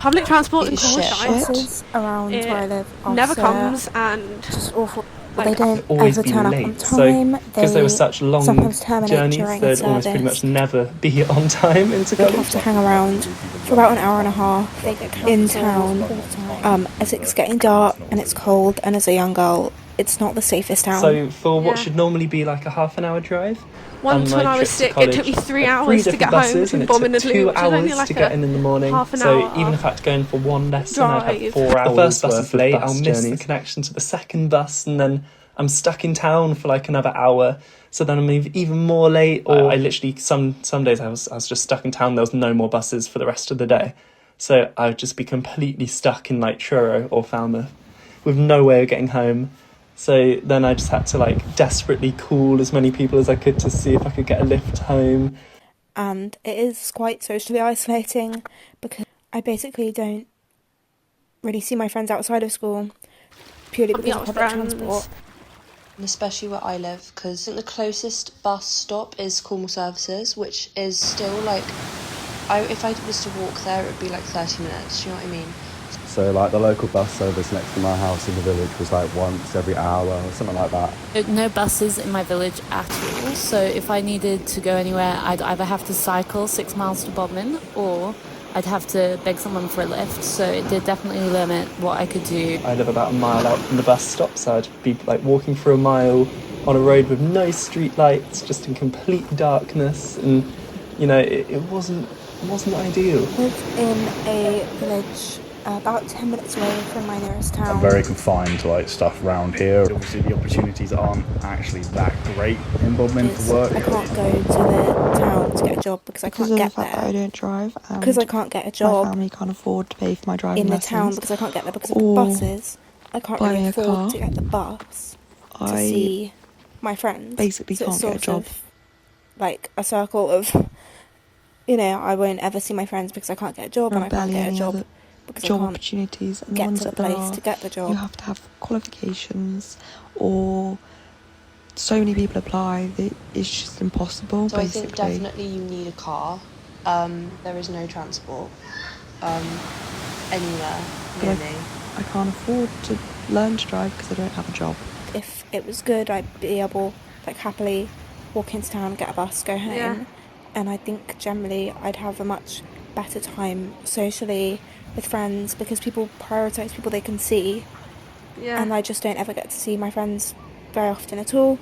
public transport in It's Cornwall shit. Around it where I live never comes, and just awful. like, They don't always ever be turn up late. on time. So because they were such long sometimes terminate journeys, during they'd a almost pretty service. much never be on time into They college. have to hang around for about an hour and a half in town. As it's getting dark and it's cold, and as a young girl, it's not the safest town. So for what Yeah. should normally be like a half an hour drive, once on when my I was trip to sick, it took college, me 3 I had hours to get home buses, between and it Bombing took and 2 Blue, which was only hours like to get in the morning. half an so hour even if I had to go in for one lesson, I'd have drive. 4 hours. The first bus is late, I'll miss the journeys. connection to the second bus, and then I'm stuck in town for like another hour. So then I'm even more late. Or I literally some days I was just stuck in town. There was no more buses for the rest of the day, so I would just be completely stuck in like Truro or Falmouth with no way of getting home. So then I just had to like desperately call as many people as I could to see if I could get a lift home. And it is quite socially isolating because I basically don't really see my friends outside of school purely because of public transport. And especially where I live, because the closest bus stop is Cornwall Services, which is still like, if I was to walk there, it would be like 30 minutes, do you know what I mean? So like the local bus service next to my house in the village was like once every hour or something like that. No buses in my village at all, so if I needed to go anywhere, I'd either have to cycle 6 miles to Bodmin, or I'd have to beg someone for a lift, so it did definitely limit what I could do. I live about a mile out from the bus stop, so I'd be like walking for a mile on a road with no street lights, just in complete darkness, and you know it wasn't ideal. I live in a village about 10 minutes away from my nearest town. I'm very confined to like stuff around here. Obviously the opportunities aren't actually that great in Bodmin for work. I can't go to the town to get a job because I can't get there. Because of the fact that I don't drive. Because I can't get a job. My family can't afford to pay for my driving in the lessons. town because I can't get there because of the buses. I can't buy really me a afford car. to get the bus to I see my friends. basically So it's can't get a sort job. of like a circle of, you know, I won't ever see my friends because I can't get a job, There and are I can't barely get a any job other because job I can't opportunities, and the get ones to the that there place are, to get the job. you have to have qualifications, or so many people apply that it's just impossible. So basically. I think definitely you need a car. There is no transport anywhere near me. I can't afford to learn to drive because I don't have a job. If it was good, I'd be able, like, happily walk into town, get a bus, go home. Yeah. And I think generally I'd have a much better time socially with friends because people prioritise people they can see. Yeah. And I just don't ever get to see my friends very often at all.